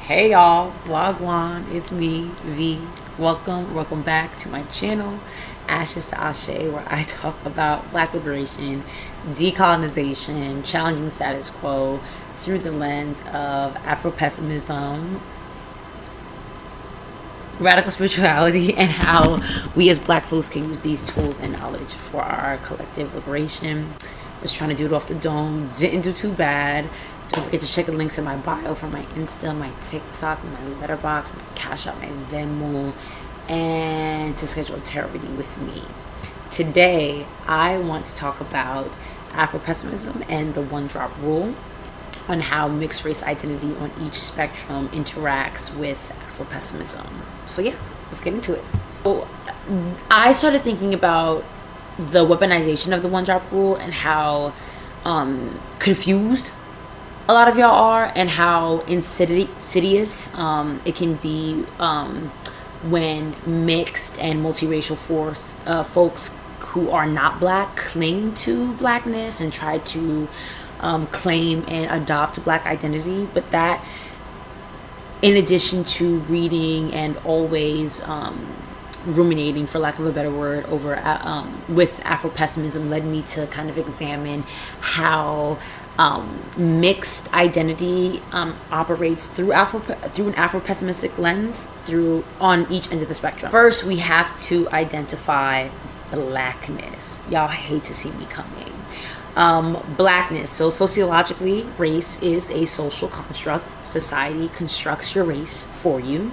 Hey y'all, Vlogwan, it's me, V. Welcome back to my channel, Ashes to Ashe, where I talk about Black liberation, decolonization, challenging the status quo through the lens of Afro-Pessimism, radical spirituality, and how we as Black folks can use these tools and knowledge for our collective liberation. Was trying to do it off the dome, didn't do too bad. Don't forget to check the links in my bio for my Insta, my TikTok, my Letterboxd, my Cashapp, my Venmo, and to schedule a tarot reading with me. Today, I want to talk about Afro-Pessimism and the one-drop rule, on how mixed race identity on each spectrum interacts with Afro-Pessimism. So yeah, let's get into it. Well, I started thinking about the weaponization of the one-drop rule and how confused a lot of y'all are, and how insidious it can be when mixed and multiracial folks who are not Black cling to Blackness and try to claim and adopt Black identity. But that, in addition to reading and always ruminating, for lack of a better word, over with Afro-Pessimism, led me to kind of examine how mixed identity operates through an Afro-pessimistic lens on each end of the spectrum. First, we have to identify Blackness. Y'all hate to see me coming. Blackness. So sociologically, race is a social construct. Society constructs your race for you.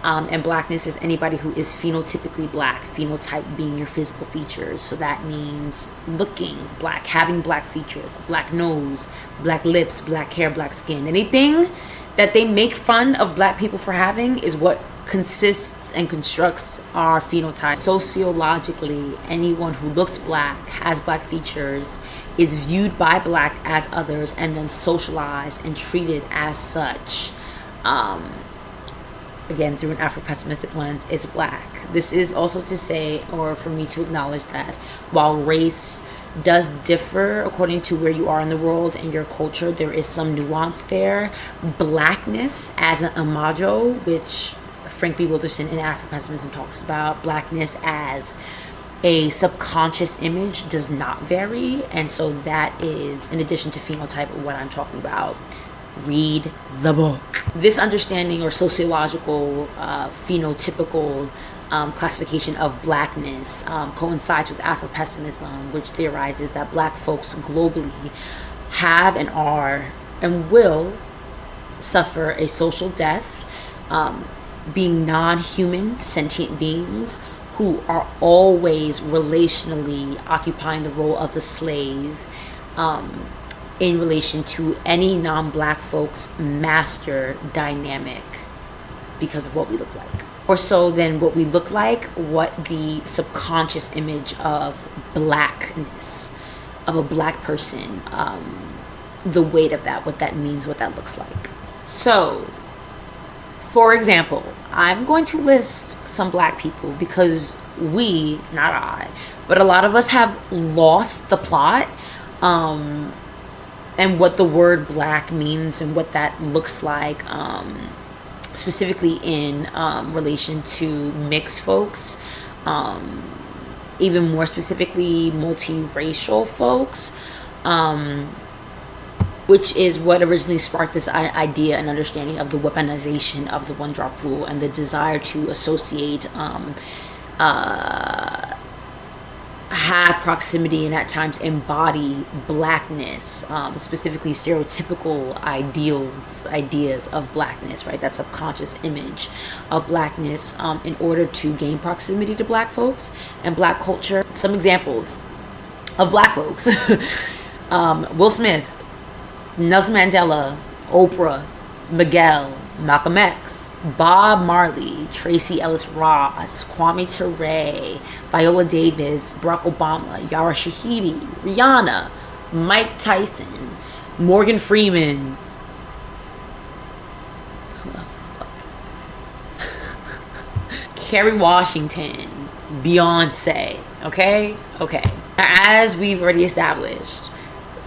And Blackness is anybody who is phenotypically Black, phenotype being your physical features. So that means looking Black, having Black features, Black nose, Black lips, Black hair, Black skin. Anything that they make fun of Black people for having is what consists and constructs our phenotype. Sociologically, anyone who looks Black, has Black features, is viewed by Black as others, and then socialized and treated as such. Again, through an Afro-pessimistic lens, is Black. This is also to say, or for me to acknowledge, that while race does differ according to where you are in the world and your culture, there is some nuance there. Blackness as an imago, which Frank B. Wilderson in Afro-Pessimism talks about, Blackness as a subconscious image, does not vary. And so that is, in addition to phenotype, what I'm talking about. Read the book. This understanding or sociological phenotypical classification of Blackness coincides with Afro-Pessimism, which theorizes that Black folks globally have and are and will suffer a social death, being non-human sentient beings who are always relationally occupying the role of the slave, in relation to any non-Black folks' master dynamic, because of what we look like. Or so then what we look like, what the subconscious image of Blackness, of a Black person, the weight of that, what that means, what that looks like. So, for example, I'm going to list some Black people because we, not I, but a lot of us have lost the plot, and what the word Black means and what that looks like, specifically in relation to mixed folks, even more specifically multiracial folks, which is what originally sparked this idea and understanding of the weaponization of the one-drop rule and the desire to associate, have proximity, and at times embody Blackness, specifically stereotypical ideas of Blackness, right? That subconscious image of Blackness, in order to gain proximity to Black folks and Black culture. Some examples of Black folks: Will Smith, Nelson Mandela, Oprah, Miguel, Malcolm X, Bob Marley, Tracy Ellis Ross, Kwame Ture, Viola Davis, Barack Obama, Yara Shahidi, Rihanna, Mike Tyson, Morgan Freeman. Who else is Black? Kerry Washington, Beyonce. Okay. As we've already established,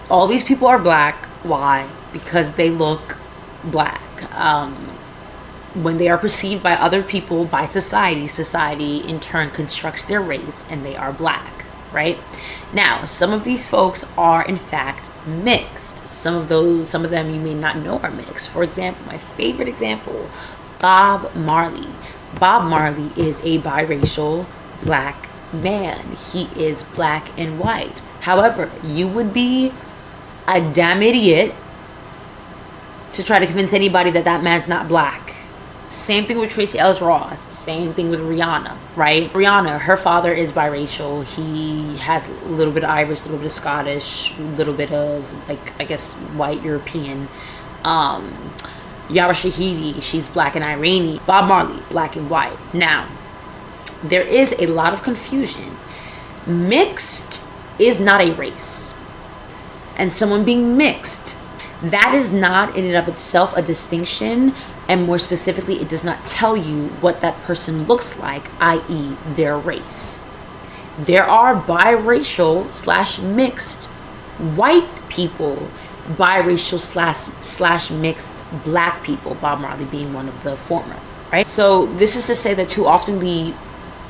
all these people are Black. Why? Because they look Black. when they are perceived by other people, by society, society in turn constructs their race, and they are black, right? Now, some of these folks are in fact mixed. Some of them you may not know are mixed. For example, my favorite example, Bob Marley. Bob Marley is a biracial black man. He is black and white. However, you would be a damn idiot to try to convince anybody that that man's not black. Same thing with Tracee Ellis Ross. Same thing with Rihanna, right? Rihanna, her father is biracial. He has a little bit of Irish, a little bit of Scottish, a little bit of, like, I guess, white European. Yara Shahidi, she's black and Iranian. Bob Marley, black and white. Now, there is a lot of confusion. Mixed is not a race. And someone being mixed, that is not in and of itself a distinction, and more specifically, it does not tell you what that person looks like, i.e. their race. There are biracial slash mixed white people, biracial slash mixed black people, Bob Marley being one of the former, right? So this is to say that too often we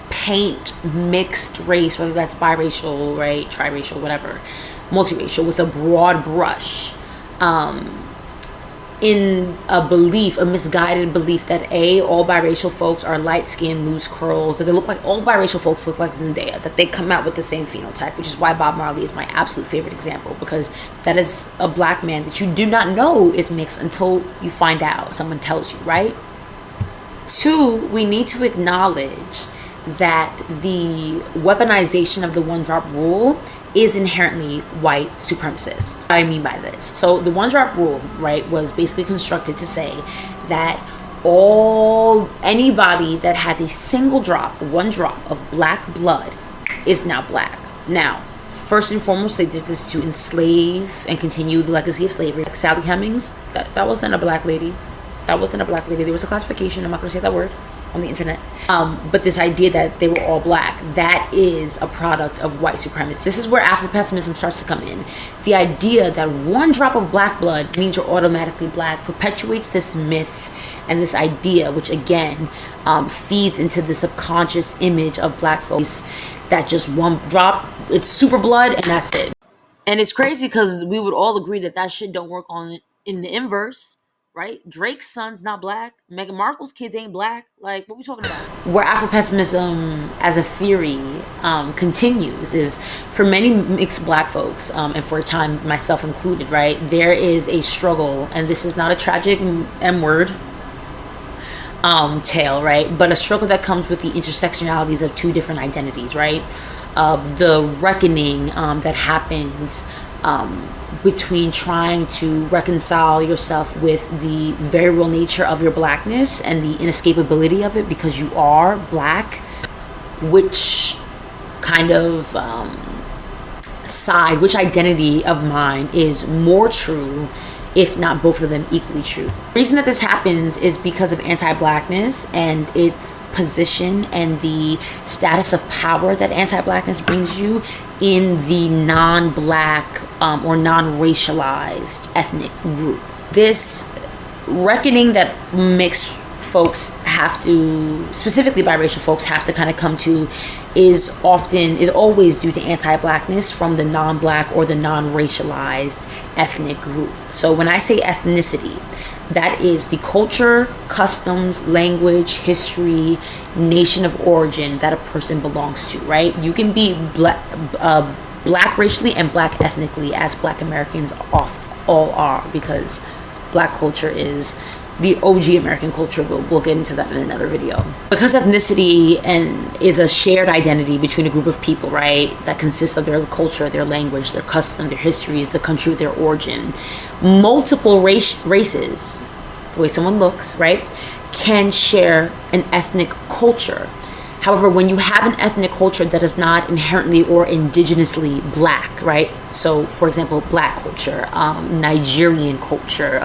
paint mixed race, whether that's biracial, right, triracial, whatever, multiracial, with a broad brush, in a belief, a misguided belief that all biracial folks are light skinned, loose curls, that they look like, all biracial folks look like Zendaya, that they come out with the same phenotype, which is why Bob Marley is my absolute favorite example, because that is a black man that you do not know is mixed until you find out, someone tells you, right? Two, we need to acknowledge that the weaponization of the one drop rule is inherently white supremacist. What I mean by this, so the one drop rule, right, was basically constructed to say that anybody that has a single drop, one drop of black blood is now black. Now, first and foremost, they did this to enslave and continue the legacy of slavery. Like Sally Hemings, that wasn't a black lady. That wasn't a black lady. There was a classification. I'm not going to say that word on the internet. But this idea that they were all black, that is a product of white supremacy. This is where Afro-Pessimism starts to come in. The idea that one drop of black blood means you're automatically black perpetuates this myth and this idea, which again feeds into the subconscious image of black folks that just one drop, it's super blood and that's it. And it's crazy because we would all agree that that shit don't work on in the inverse. Right? Drake's son's not black. Meghan Markle's kids ain't black. Like, what are we talking about? Where Afro-Pessimism as a theory continues is for many mixed black folks, and for a time myself included, right? There is a struggle, and this is not a tragic M-word tale, right? But a struggle that comes with the intersectionalities of two different identities, right? Of the reckoning that happens between trying to reconcile yourself with the very real nature of your blackness and the inescapability of it because you are black, which kind of which identity of mine is more true, if not both of them equally true. The reason that this happens is because of anti-blackness and its position and the status of power that anti-blackness brings you in the non-black or non-racialized ethnic group. This reckoning that mixed folks have to, specifically biracial folks, have to kind of come to is always due to anti-blackness from the non-black or the non-racialized ethnic group. So when I say ethnicity, that is the culture, customs, language, history, nation of origin that a person belongs to, right? You can be black racially and black ethnically, as black Americans all are, because black culture is the OG American culture. We'll get into that in another video. Because ethnicity is a shared identity between a group of people, right, that consists of their culture, their language, their custom, their histories, the country of their origin. Multiple races, the way someone looks, right, can share an ethnic culture. However, when you have an ethnic culture that is not inherently or indigenously black, right? So, for example, black culture, Nigerian culture,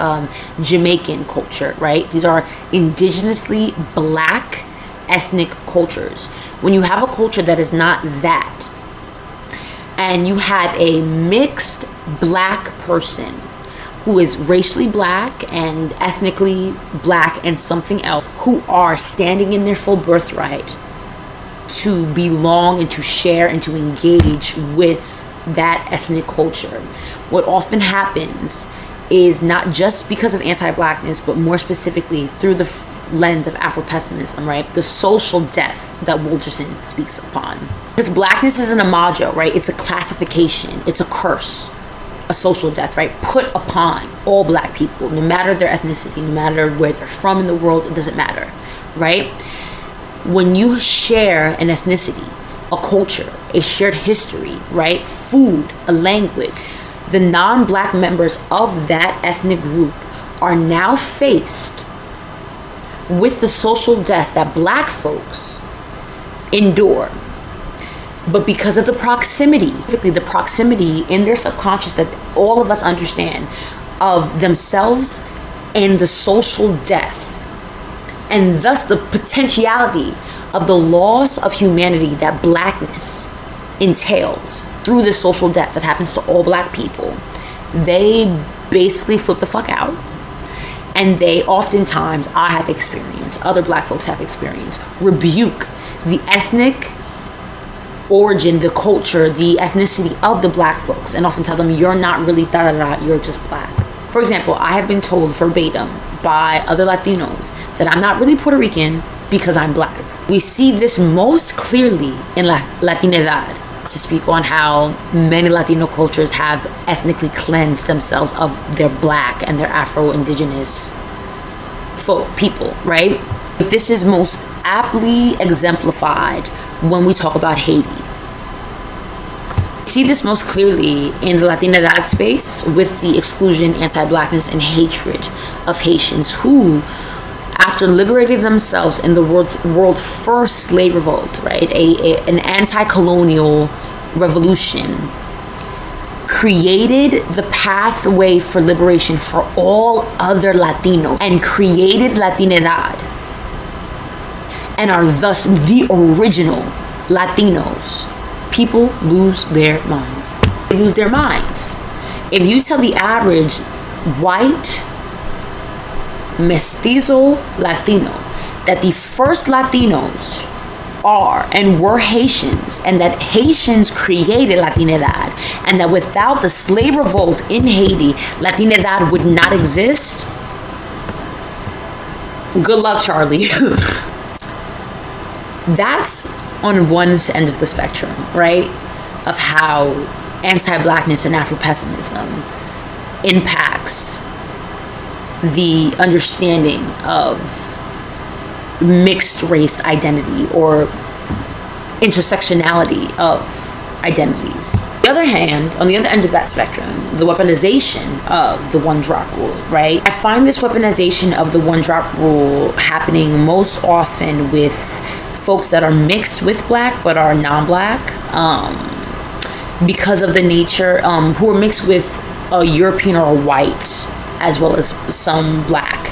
Jamaican culture, right? These are indigenously black ethnic cultures. When you have a culture that is not that, and you have a mixed black person who is racially black and ethnically black and something else, who are standing in their full birthright to belong and to share and to engage with that ethnic culture. What often happens is, not just because of anti-blackness, but more specifically through the lens of Afro-Pessimism, right? The social death that Wilderson speaks upon. Because blackness isn't a module, right? It's a classification. It's a curse. A social death, right? Put upon all black people, no matter their ethnicity, no matter where they're from in the world, it doesn't matter, right? When you share an ethnicity, a culture, a shared history, right? Food, a language, the non-black members of that ethnic group are now faced with the social death that black folks endure. But because of the proximity in their subconscious that all of us understand of themselves and the social death, and thus the potentiality of the loss of humanity that blackness entails through this social death that happens to all black people, they basically flip the fuck out. And they oftentimes, I have experienced, other black folks have experienced, rebuke the ethnic origin, the culture, the ethnicity of the black folks, and often tell them, you're not really da-da-da, you're just black. For example, I have been told verbatim by other Latinos that I'm not really Puerto Rican because I'm black. We see this most clearly in Latinidad, to speak on how many Latino cultures have ethnically cleansed themselves of their black and their Afro-Indigenous people, right? But this is most aptly exemplified when we talk about Haiti. See this most clearly in the Latinidad space with the exclusion, anti-blackness, and hatred of Haitians who, after liberating themselves in the world's first slave revolt, right, an anti-colonial revolution, created the pathway for liberation for all other Latinos and created Latinidad, and are thus the original Latinos. People lose their minds. They lose their minds. If you tell the average white mestizo Latino that the first Latinos are and were Haitians, and that Haitians created Latinidad, and that without the slave revolt in Haiti, Latinidad would not exist, good luck, Charlie. That's on one end of the spectrum, right? Of how anti-blackness and Afro-pessimism impacts the understanding of mixed race identity or intersectionality of identities. On the other hand, on the other end of that spectrum, the weaponization of the one drop rule, right? I find this weaponization of the one drop rule happening most often with folks that are mixed with black but are non-black, because of the nature, who are mixed with a European or a white, as well as some black.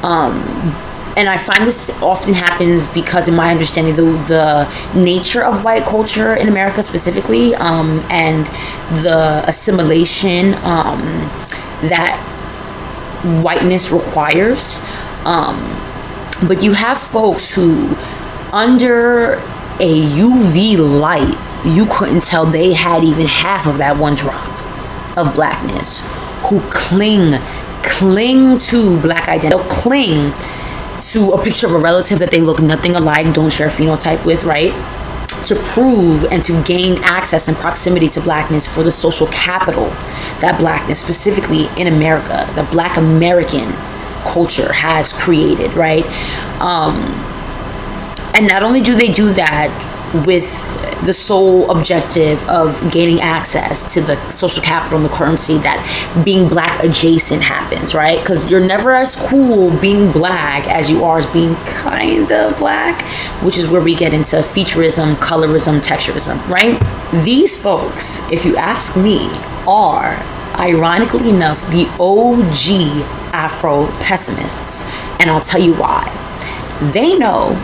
And I find this often happens because, in my understanding, the nature of white culture in America specifically, and the assimilation that whiteness requires. But you have folks who, under a UV light, you couldn't tell they had even half of that one drop of blackness, who cling to black identity. They'll cling to a picture of a relative that they look nothing alike, don't share a phenotype with, right? To prove and to gain access and proximity to blackness for the social capital that blackness, specifically in America, the Black American culture has created, right? And not only do they do that with the sole objective of gaining access to the social capital and the currency that being black adjacent happens, right? Because you're never as cool being black as you are as being kind of black, which is where we get into featureism, colorism, texturism, right? These folks, if you ask me, are, ironically enough, the OG Afro-pessimists. And I'll tell you why. They know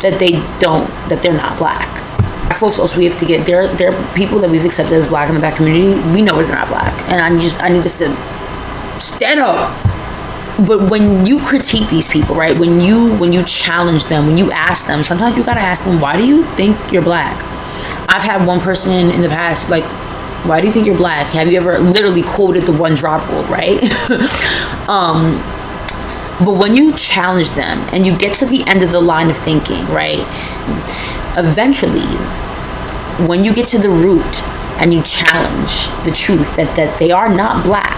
that they're not black. Black folks also, we have to get, they're people that we've accepted as black in the black community. We know they're not black, and I need us to stand up. But when you critique these people, right, when you challenge them, when you ask them, sometimes you gotta ask them, why do you think you're black? I've had one person in the past, like, why do you think you're black? Have you ever literally quoted the one drop rule, right? But when you challenge them and you get to the end of the line of thinking, right, eventually, when you get to the root and you challenge the truth that they are not black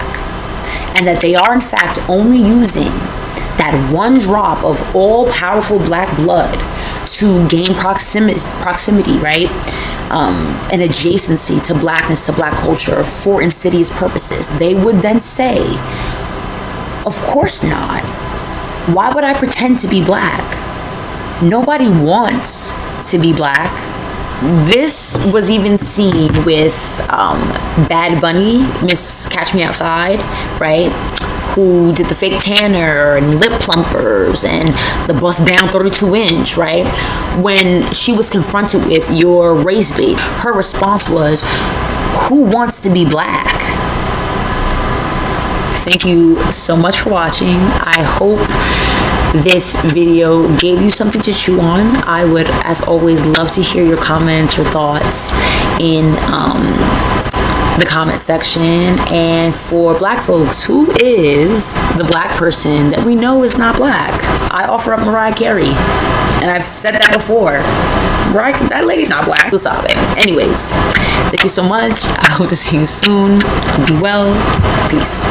and that they are in fact only using that one drop of all powerful black blood to gain proximity, right, an adjacency to blackness, to black culture for insidious purposes, they would then say, of course not. Why would I pretend to be black? Nobody wants to be black. This was even seen with Bhad Bhabie, Miss Catch Me Outside, right? Who did the fake tanner and lip plumpers and the bust down 32-inch, right? When she was confronted with your race bait, her response was, who wants to be black? Thank you so much for watching. I hope this video gave you something to chew on. I would, as always, love to hear your comments, your thoughts in the comment section. And for black folks, who is the black person that we know is not black? I offer up Mariah Carey, and I've said that before. Mariah, that lady's not black. We'll stop it. Anyways, thank you so much. I hope to see you soon. Be well. Peace.